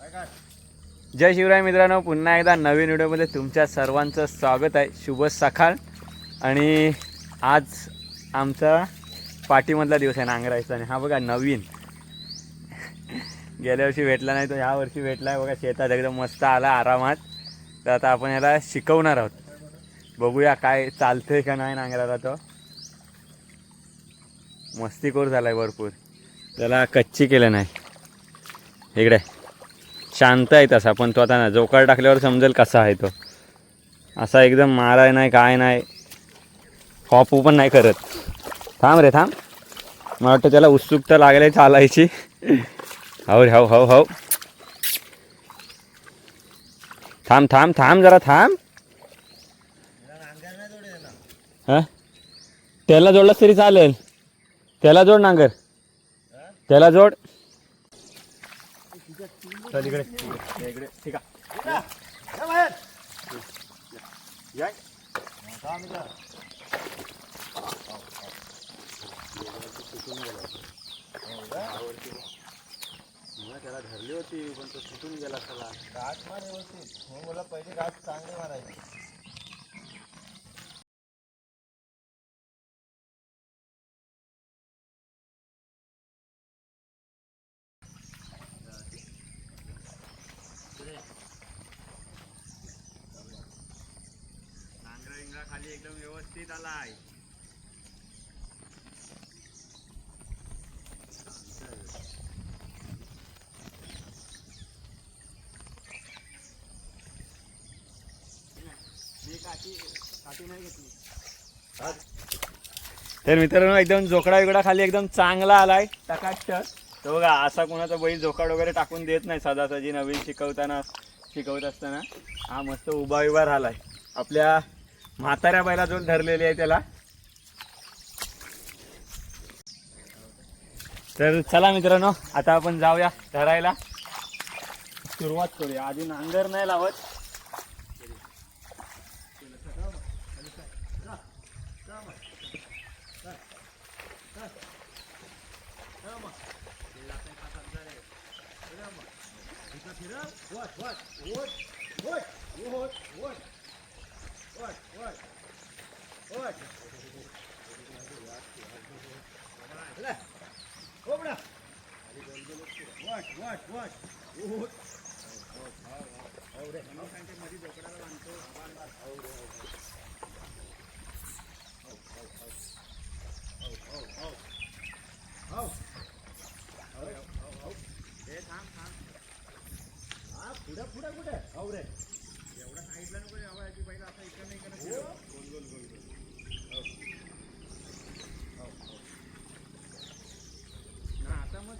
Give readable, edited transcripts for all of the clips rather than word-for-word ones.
जय शिवराय मित्रांनो, पुन्हा एकदा नवीन व्हिडिओमध्ये तुमच्या सर्वांचं स्वागत आहे. शुभ सकाळ. आणि आज आमचा पाठीमधला दिवस आहे नांगरायचा. आणि हा बघा नवीन गेल्या वर्षी भेटला नाही तो ह्या वर्षी भेटला आहे. बघा शेतात एकदम मस्त आला आरामात. तर आता आपण याला शिकवणार आहोत. बघूया काय चालतंय का नाही नांगराला. तो मस्तीखोर झाला आहे भरपूर. त्याला कच्ची केलं नाही. इकडे शांत आहे तसा, पण तो आता ना जोकार टाकल्यावर समजेल कसा आहे तो. असा एकदम माराय नाही काय नाही, हॉपू पण नाही करत. थांब रे थांब. मला वाटतं त्याला उत्सुकता लागली चालायची. हो रे हो हो हो. थांब थांब थांब जरा थांब. हां त्याला जोडलास तरी चालेल. त्याला जोड नांगर, त्याला जोड. चल इकडे इकडे ठीक आहे. त्याला धरली होती पण तो सुटून गेला. त्याला गाठ मार व्यवस्थित. मला पहिले गाठ चांगली मारायची. नांगरा खाली एकदम व्यवस्थित आलाय. तर मित्रांनो एकदम जोकडा बिकडा खाली एकदम चांगला आलाय टकाटक. तर बघा असा कोणाचा बैल जोकाड वगैरे टाकून देत नाही सदासजी. नवीन शिकवत असताना हा मस्त उभा उभा राहिलाय. आपल्या म्हाताऱ्या बैला जो धरलेली आहे त्याला. तर चला मित्रांनो आता आपण जाऊया धरायला. सुरुवात करूया. आधी नांगर नाही लावत.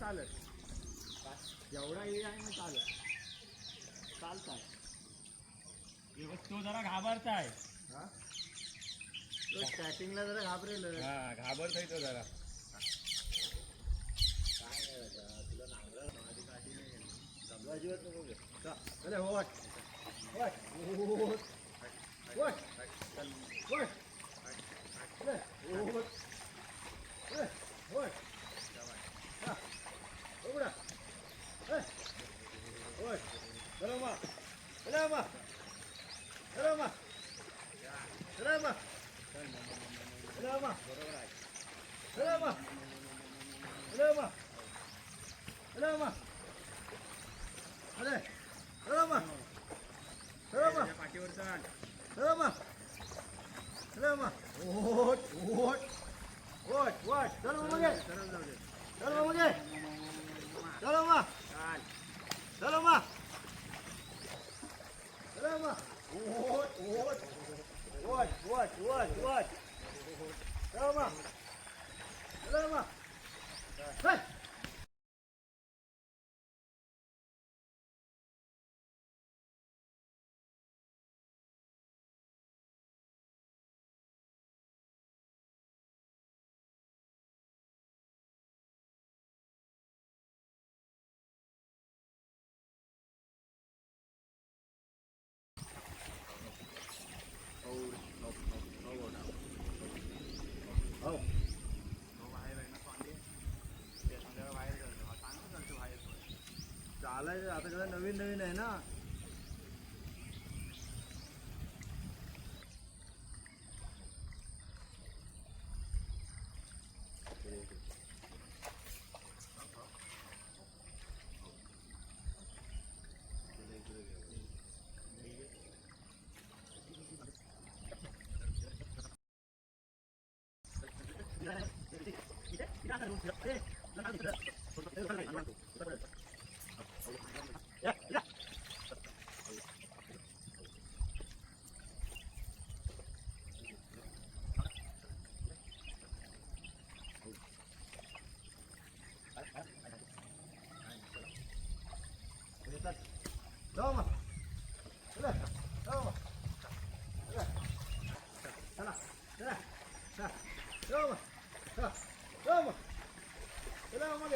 चालत जेवढा एरिया आहे मग चालत चालताय. तो जरा घाबरताय. तो स्टार्टिंगला जरा घाबरेल. हा घाबरताय तो जरा. तुला नांगर माझी काठी नाही अजिबात नको घे. चल होट बघायचं आता जरा नवीन नवीन आहे ना. जाऊ मग. चला जाऊ मग. चला चला चला चला जाऊ मग. चला जाऊ मग. चला मग.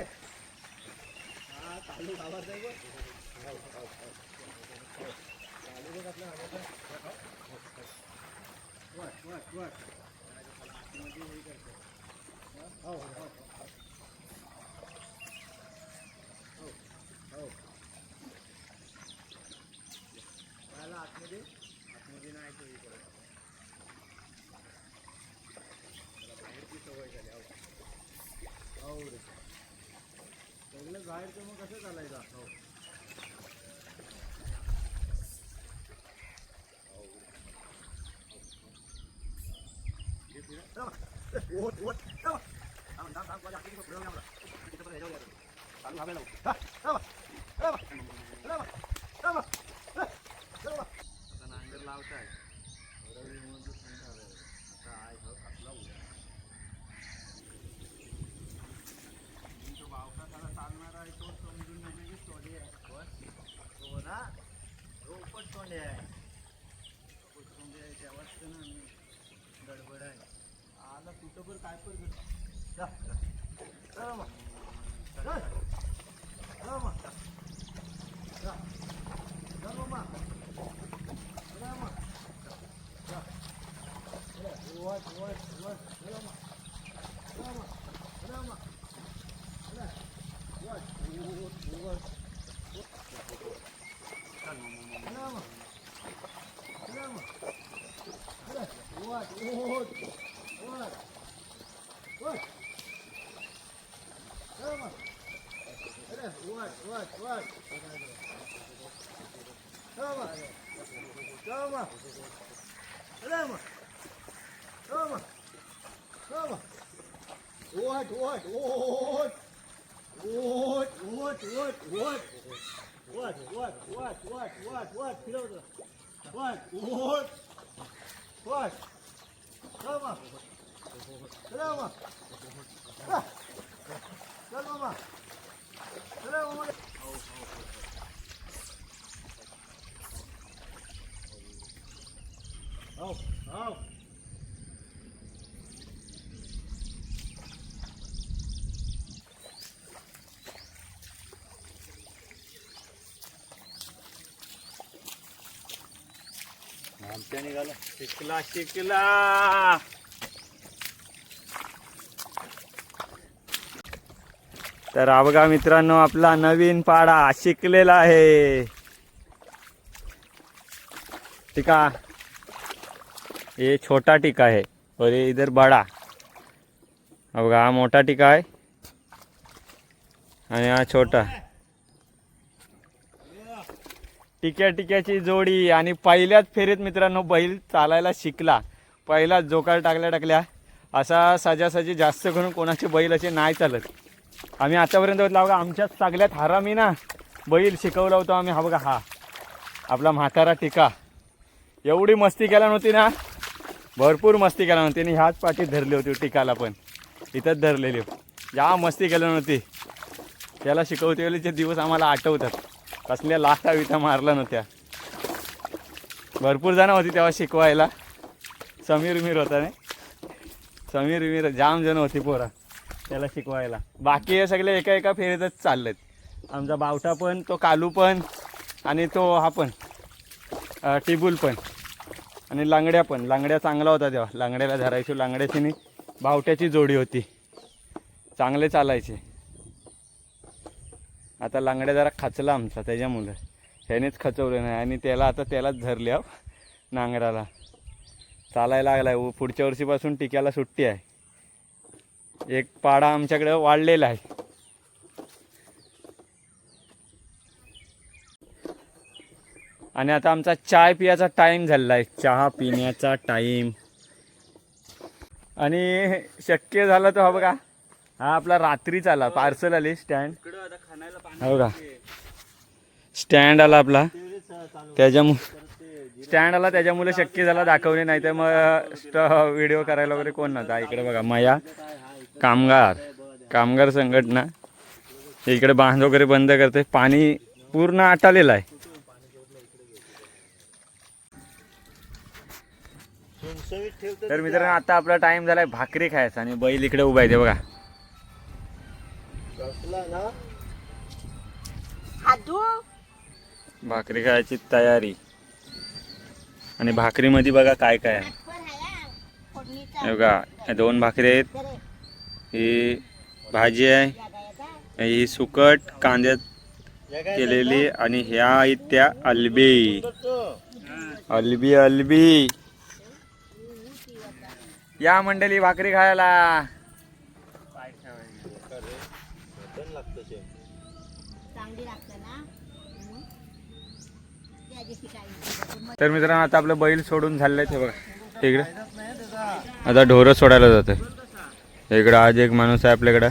हा चालू आवाज आहे बघ. चालू बघ आपल्या आवाज. वर वर वर. आतमध्ये हे करतो. हो हो हो. आतमध्ये आतमध्ये नाही तो इकडे बाहेरची सवय झाली. हो रे सगळं बाहेरचं मग कसं चालायचं. हो नांगर लावताय तो भावका त्याला चालणार आहे तो समजून म्हणजे सोडे आहे. तो ना रोपट सोंडे आहे. रोपट सोंडे आहे तेव्हाच ना मी गडबड आहे. आला कुठं पण काय पण आमच्या निघाला. शिकला शिकला. तर हा बघा मित्रांनो आपला नवीन पाडा शिकलेला आहे. टिका ये छोटा टिका है और ये इधर बड़ा. हा बघा हा मोठा टिका आहे आणि हा छोटा. टिक्या टिक्याची जोडी आणि पहिल्याच फेरीत मित्रांनो बैल चालायला शिकला. पहिलाच जोकार टाकल्या असा सजासजी जास्त करून कोणाचे बैल असे नाही चालत. आम्ही आतापर्यंत बघितला बघा आमच्याच सगळ्यात हरामी ना बैल शिकवला होता आम्ही. हा बघा हा आपला म्हातारा टिका. एवढी मस्ती केला नव्हती ना, भरपूर मस्ती केला नव्हती आणि ह्याच पाठीत धरली होती टिकाला पण इथंच धरलेली. या मस्ती केली नव्हती. त्याला शिकवते वेळेचे दिवस आम्हाला आठवतात. कसल्या लाथा विथा मारल्या नव्हत्या. भरपूर जण होती तेव्हा शिकवायला. समीर मीर होता नाही, समीर मीर जाम जण होती पोरा त्याला शिकवायला. बाकी हे सगळे एका एका फेरीतच चाललेत. आमचा बावटा पण, तो कालू पण आणि तो हा पण टिबुल पण आणि लांगड्या पण. लांगड्या चांगला होता तेव्हा. लांगड्याला धरायची. लांगड्याची बावट्याची जोडी होती. चांगले चालायचे. आता लांगड्या जरा खचला आमचा त्याच्यामुळं त्यानेच खचवलं नाही आणि त्याला आता त्यालाच धरले नांगराला चालायला लागला आहे. पुढच्या वर्षीपासून टिक्याला सुट्टी आहे. एक पाडा आमच्याकडे वाढलेला आहे. आणि आता आमचा चाय पियाचा टाईम झालेला आहे. चहा पिण्याचा टाईम. आणि शक्य झालं तर हा बघा हा आपला रात्रीच आला पार्सल आली स्टँड. हा बघा स्टँड आला आपला त्याच्यामुळे स्टँड आला त्याच्यामुळे शक्य झाला दाखवले नाही तर मग व्हिडिओ करायला वगैरे कोण नव्हता. इकडे बघा मया कामगार संघटना इकडे बांध वगैरे बंद करते. पाणी पूर्ण आटालेलं आहे. तर मित्रांनो आता आपला टाइम झालाय भाकरी खायचा आणि बैल इकडे उभा आहे ते बघा. भाकरी खायची तयारी. आणि भाकरीमध्ये बघा काय काय आहे हे बघा. ह्या 2 भाकरी आहेत. ही भाजी आहे. ही सुकट कांद्यात केलेली आणि ह्या आहेत त्या अलबी अलबी अलबी. या मंडळी भाकरी खायला. तर मित्रांनो आता आपलं बैल सोडून झालेलं आहे. बघा इकडे आता ढोरं सोडायला जातं. इकडं आज एक माणूस आहे आपल्याकडं.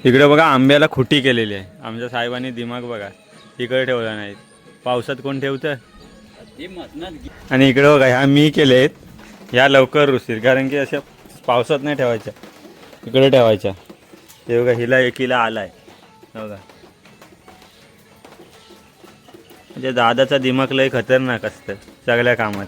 इकडे बघा आंब्याला खुटी केलेली आहे. आमच्या साहेबांनी दिमाग बघा इकडे ठेवला नाही. पावसात कोण ठेवतं. आणि इकडे बघा ह्या मी केले आहेत. ह्या लवकर रुसतील कारण की अशा पावसात नाही ठेवायच्या इकडे ठेवायच्या. ते बघा हिला एकीला आलाय बघा. म्हणजे दादाचा दिमाग लय खतरनाक असतं सगळ्या कामात.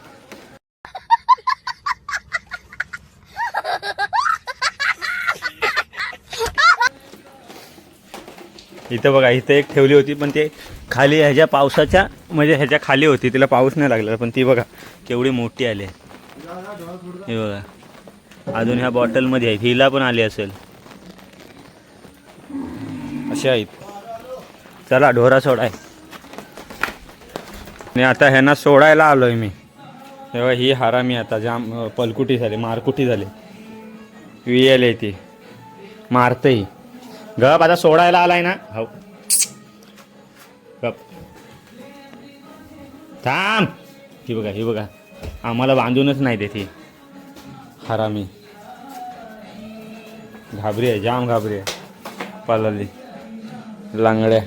इथं बघा इथं एक ठेवली होती पण ते खाली ह्याच्या पावसाच्या म्हणजे ह्याच्या खाली होती. तिला पाऊस नाही लागला पण ती बघा केवढी मोठी आली आहे. हे बघा अजून ह्या बॉटलमध्ये आहेत. हिला पण आली असेल असे आहेत. चला ढोरा सोडाय. आणि आता ह्यांना सोडायला आलोय मी. तेव्हा ही हरामी आता जाम पलकुटी झाली मारकुटी झाली. वियल आहे ती मारतही गप. आता सोडायला आलाय ना हो गप थांब. ही बघा आम्हाला बांधूनच नाही देते हरामी. घाबरी आहे जाम घाबरी आहे. पालाली लांगड्या.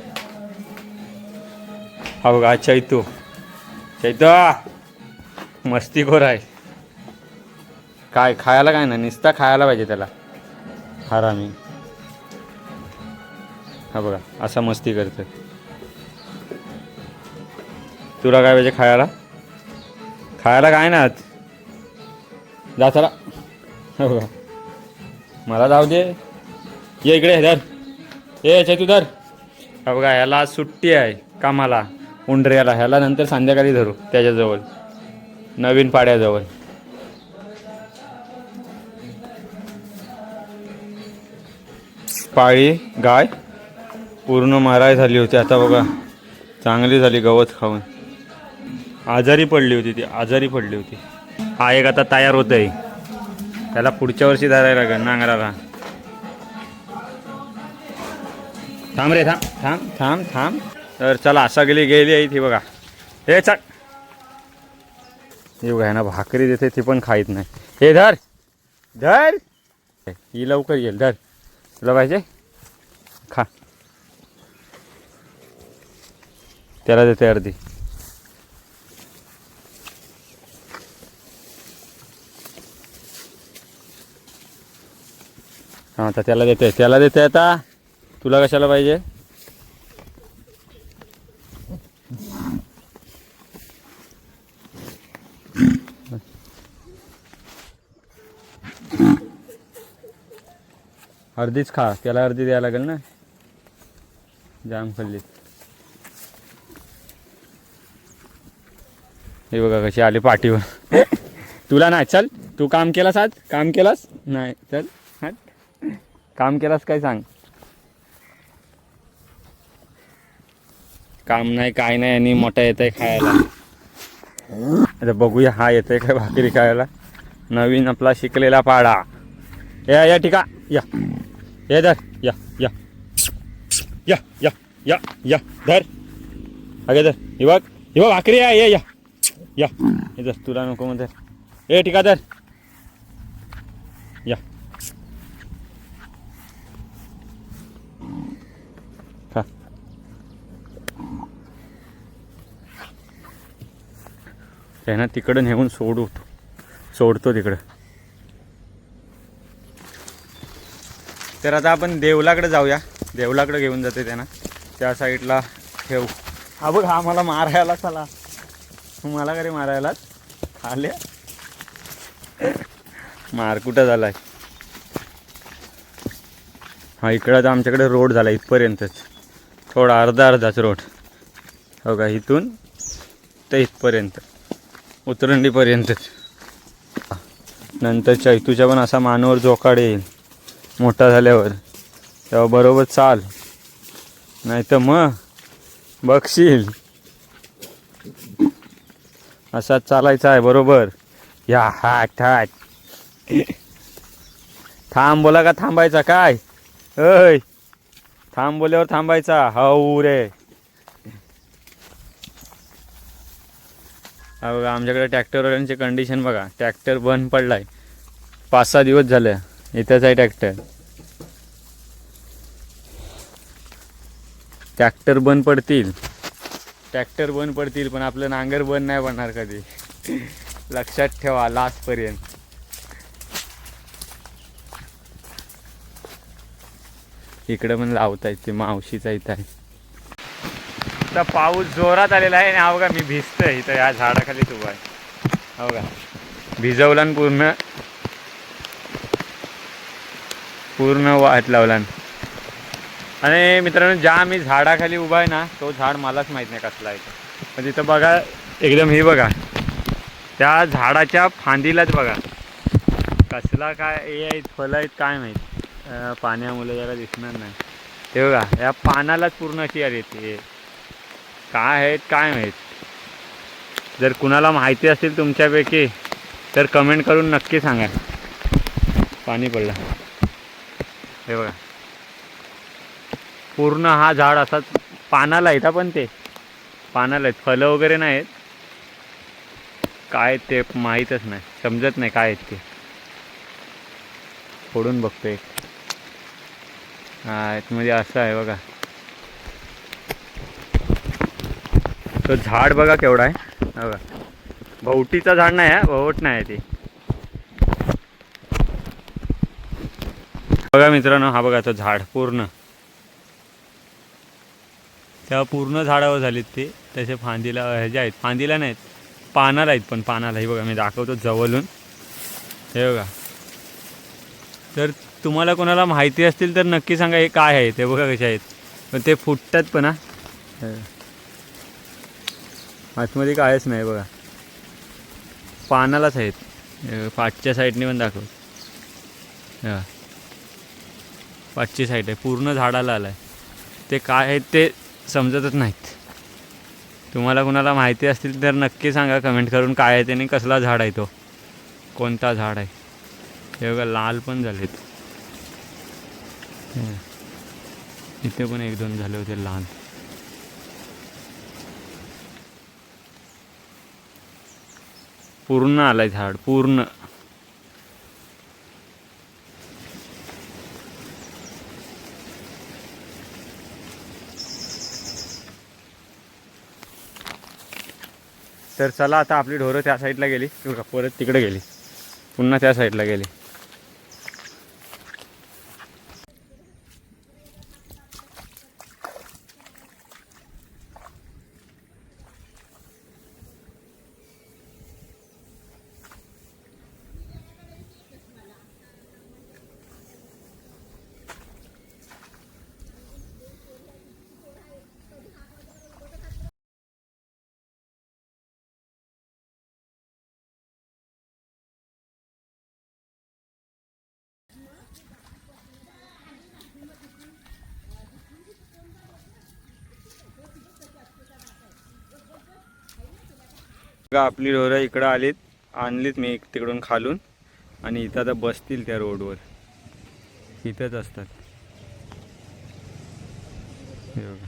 हा बघा चैतू मस्तीखोर आहे. काय खायला काय ना नुसता खायला पाहिजे त्याला हरामी. हा बघा असा मस्ती करतो. तुला काय पाहिजे खायला काय ना जा चला. हो बघा मला जाऊ दे. ये इकडे धर. ये चैतू धर. हा बघा ह्याला सुट्टी आहे कामाला उंडऱ्याला. ह्याला नंतर संध्याकाळी धरू त्याच्याजवळ नवीन पाड्याजवळ. पाळी गाय पूर्ण माराय झाली होती. आता बघा चांगली झाली गवत खाऊन. आजारी पडली होती. हा एक आता तयार होत आहे. त्याला पुढच्या वर्षी धरायला लागेल नांगराला. थांब रे थांब. तर चला सगळी गेली आहे ती बघा. हे चल हे बघा ना भाकरी देते ती पण खाईत नाही. हे धर ही लवकर येईल. धर तुला पाहिजे खा. त्याला देते अर्धी. हां आता त्याला देते आता. तुला कशाला पाहिजे. अर्धीच खा. त्याला अर्धी द्यायला लागेल ना जाम खाल्ली. हे बघा कशी आली पाठीवर. तुला नाही चल. तू काम केलास आज. काम केलास नाही चल. काम केलास काय सांग. काम नाही काय नाही आणि मोठा येत आहे खायला. आता बघूया हा येतोय काय भाकरी खायला. नवीन आपला शिकलेला पाडा. या या ठिका या ये धर या या या या या या धर अगे धर ही बघ भाकरी आहे ये या या हे धर तुला नको मग धर ए ठिका धर या खा. त्यांना तिकडं नेऊन सोडतो तिकडं. तर आता आपण देवलाकडे जाऊया. देवलाकडे घेऊन जाते त्यांना त्या साईडला ठेवू. हा बघ हा मला मारायला चला मला घरी मारायला आले मार कुठं झालाय. हा इकडं तर आमच्याकडे रोड झाला इथपर्यंतच थोडा अर्धाच रोड हो का इथून ते इथपर्यंत उतरंडीपर्यंतच. नंतर चैतूच्या पण असा मानवर जोकाड येईल मोठा झाल्यावर तेव्हा बरोबर चाल नाही तर मग बघशील असाच चालायचा आहे बरोबर. या हाट हाट थांब बोला का थांबायचा काय अय थांब बोल्यावर थांबायचा हाऊ रे. हा बघा आमच्याकडे ट्रॅक्टरवाल्यांची कंडिशन बघा. ट्रॅक्टर बंद पडलाय 5-6 दिवस झाले इथंच आहे ट्रॅक्टर बंद पडतील पण आपलं नांगर बंद नाही पडणार कधी. लक्षात ठेवा लास्टपर्यंत. इकडं पण लावता येते मावशीचा इथं आहे. आता पाऊस जोरात आलेला आहे आणि हा बघा मी भिजतोय इथं या झाडाखालीच उभा आहे. हो का भिजवला पूर्ण वाट लावला. आणि मित्रांनो ज्या मी झाडाखाली उभा आहे ना तो झाड मलाच माहीत नाही कसला आहे. पण तिथं बघा एकदम हे बघा त्या झाडाच्या फांदीलाच बघा कसला काय हे आहेत फळं आहेत काय माहीत पाण्यामुळे जरा दिसणार नाही. ते बघा या पानालाच पूर्ण अशी यार येते काय आहेत काय माहीत. जर कुणाला माहिती असेल तुमच्यापैकी तर कमेंट करून नक्की सांगा. पाणी पडलं हे बघा पूर्ण हा झाड असाच पानाला आहेत. पण ते पानाला आहेत फळं वगैरे नाहीत काय ते माहीतच नाही समजत नाही काय आहेत ते. फोडून बघतोय हा म्हणजे असं आहे बघा. तो झाड बघा केवढा आहे बघा. भोवटीचा झाड नाही आहे भोवट नाही आहे ते बघा मित्रांनो. हा बघा तो झाड पूर्ण तेव्हा पूर्ण झाडावर झालीत ते तसे फांदीला ह्याचे आहेत फांदीला नाहीत पानाला आहेत. पण पानाला हे बघा मी दाखवतो जवळून हे बघा. तर तुम्हाला कोणाला माहिती असतील तर नक्की सांगा हे काय आहे ते बघा कसे आहेत. पण ते फुटतात पण आतमध्ये कायच नाही बघा पानालाच आहेत. पाठच्या साईडने पण दाखव हां पाठची साईड आहे पूर्ण झाडाला आला आहे. ते काय आहेत ते समजतच नाहीत. तुम्हाला कुणाला माहिती असतील तर नक्की सांगा कमेंट करून काय आहे ते आणि कसला झाड आहे तो कोणता झाड आहे. हे बघा लाल पण झालेत इथे पण 1-2 झाले होते लाल. पूर्ण आलाय झाड पूर्ण. तर चला आता आपली ढोरं त्या साईडला गेली परत तिकडे गेली पुन्हा त्या साईडला गेली. बघा आपली ढोरं इकडं आलीत, आणलीत मी तिकडून खालून आणि इथं आता बसतील त्या रोडवर, इथंच असतात. हे बघा.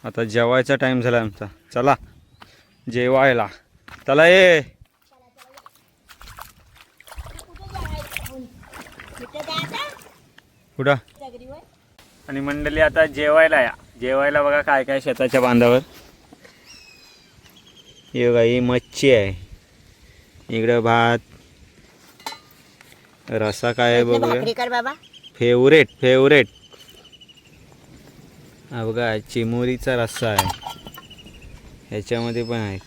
आता जेवायचा टाइम झाला आमचा, चला जेवायला. चला ये. कुठं? आणि मंडळी आता जेवायला या. जेवायला बघा काय काय शेताच्या बांधावर. हे बघा ही मच्छी आहे, इकडं भात, रसा काय आहे बघूया. Favourite favourite. हा बघा चिमोरीचा रस्सा आहे, ह्याच्यामध्ये पण आहे.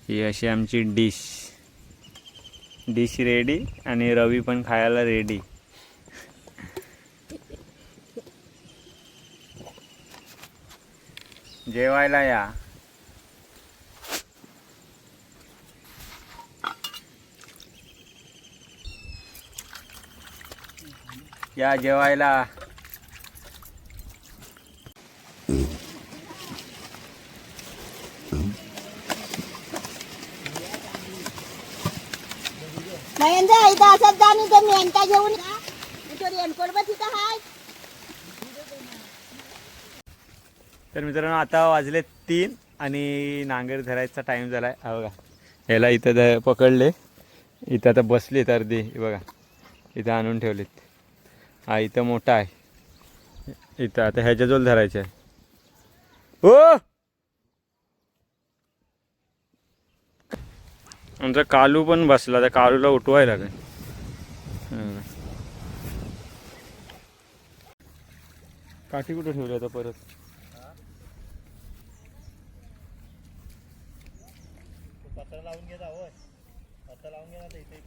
ही अशी आमची डिश रेडी आणि रवी पण खायला रेडी. जेवायला या. या जेवायला. महेंद्र इथं असत जा आणि ते मेंढ्या घेऊन या. तो रेनकोट बस इथं हाय. तर मित्रांनो आता वाजले 3 आणि नांगर धरायचा टाइम झाला आहे. हा बघा ह्याला इथं पकडले, इथं आता बसलेत अर्धी. बघा इथं आणून ठेवलेत. हा इथं मोठा आहे, इथं आता ह्याच्याजवळ धरायचं आहे. हो आमचा कालू पण बसला, त्या कालूला उठवायला लागेल. काठी कुठे ठेवली आता परत? लावून घे जावं, आता लावून घे ना इथे.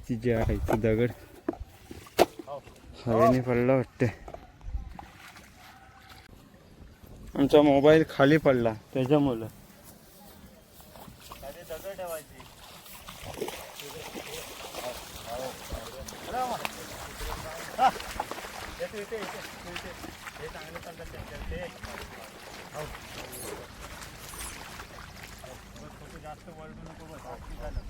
तिचे आहे दगड हवेने पडला वाटते. आमचा मोबाईल खाली पडला त्याच्यामुळं. दगड ठेवायची. हे चांगलं चालतं जास्त वळू नको बस. झालं